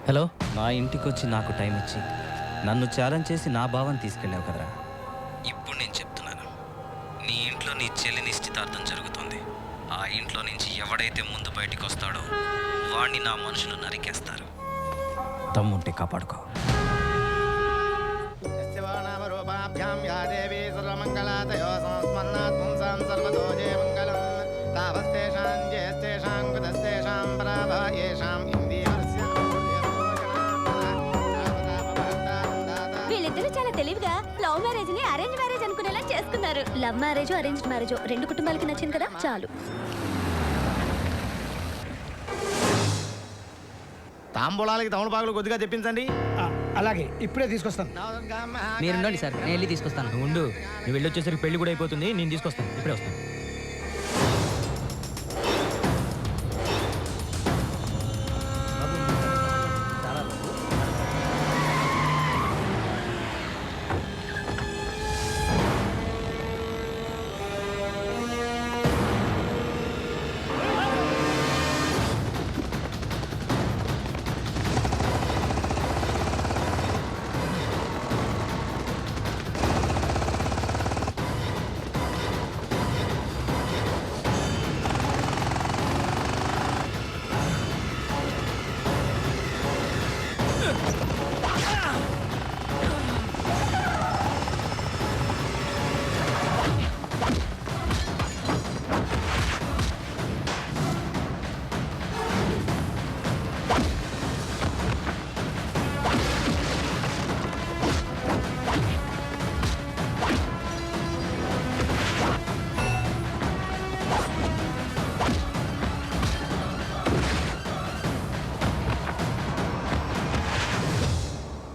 Hello, నా ఇంటికి వచ్చి నాకు టైం ఇచ్చి నన్ను ఛాలెంజ్ చేసి నా భావం తీసుకెళ్ళావు కదరా. ఇప్పుడు నేను చెప్తున్నాను, నీ ఇంట్లో నీ చెల్లి నిశ్చితార్థం జరుగుతుంది. ఆ ఇంట్లో నుంచి ఎవడైతే ముందు బయటికి వస్తాడో వాడిని నా మనుషులు నరికేస్తారు. తమ్ముంటే కాపాడుకో. వీళ్ళిద్దరూ చాలా తెలివిగా లవ్ మ్యారేజ్ ని అరేంజ్ మ్యారేజ్ అనుకునేలా చేసుకున్నారు. లవ్ మ్యారేజ్ అరేంజ్ మ్యారేజ్ రెండు కుటుంబాలకి నచ్చింది కదా, చాలు. తాంబూలాలకి తమలపాకులు కొద్దిగా తెప్పించండి. అలాగే, ఇప్పుడే తీసుకొస్తాను. మీరు ఉండండి సార్, నేను వెళ్ళి తీసుకొస్తాను. నువ్వు ఉండు, నువ్వు వెళ్ళి వచ్చేసరికి పెళ్లి కూడా అయిపోతుంది. నేను తీసుకొస్తాను, ఇప్పుడే వస్తాను.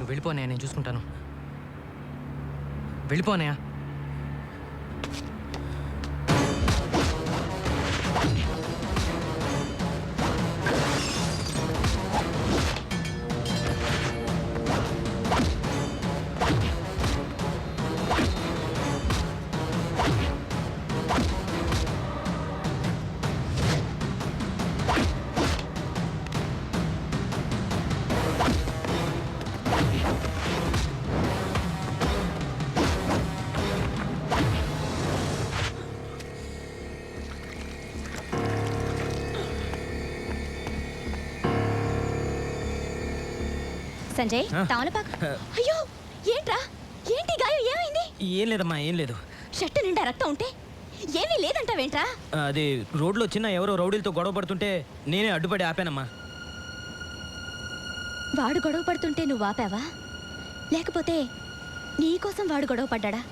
వెళ్ళిపోనాయా, నేను చూసుకుంటాను. వెళ్ళిపోనాయా. సంజయ్, తమలపాకు. అయ్యో, ఏంట్రా, ఏంటి గాయం, ఏమైంది? ఏం లేదమ్మా, ఏం లేదు. షర్టు నిండా రక్తం ఉంటే ఏమీ లేదంటావేంట్రా? అది రోడ్లో చిన్న ఎవరో రౌడీలతో గొడవ పడుతుంటే నేనే అడ్డుపడి ఆపానమ్మా. వాడు గొడవ పడుతుంటే నువ్వు ఆపావా, లేకపోతే నీకోసం వాడు గొడవ పడ్డా?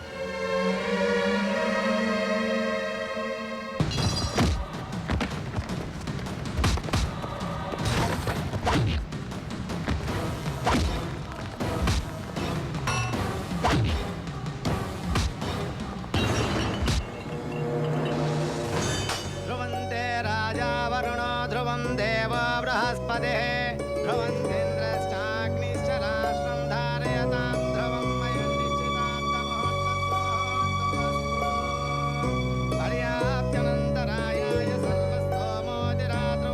ధ్రువంతే రాజా వరుణో ధ్రువం దేవో బృహస్పతే ధ్రువంతేంద్రశ్చాగ్నిశ్చ రాష్ట్రం ధారయతాం ధ్రువం వయం నిశ్చితార్థముహూర్తస్తు పర్యాప్త్యనంతరాయాయ సర్వస్తోమోదిరాత్రో.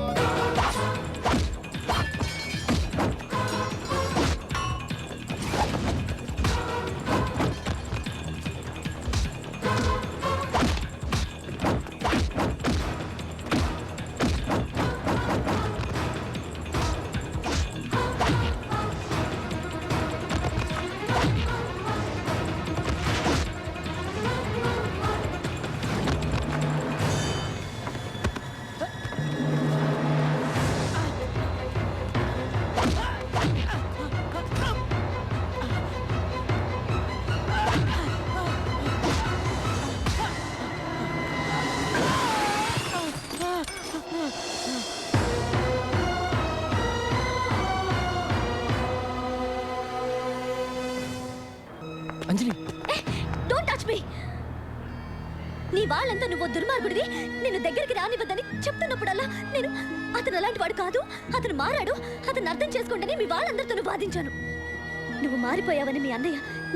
అంజలి, డోంట్ టచ్ మీ. నీ వాళ్ళంతా నువ్వు దుర్మార్గుడివి, నిన్ను దగ్గరికి రానివ్వద్దని చెప్తున్నప్పుడల్లా నేను అతను అలాంటి వాడు కాదు, అతను మారాడు, అతను అర్థం చేసుకోండి మీ వాళ్ళందరితో వాదించాను. నువ్వు మారిపోయావని మీ అన్నయ్య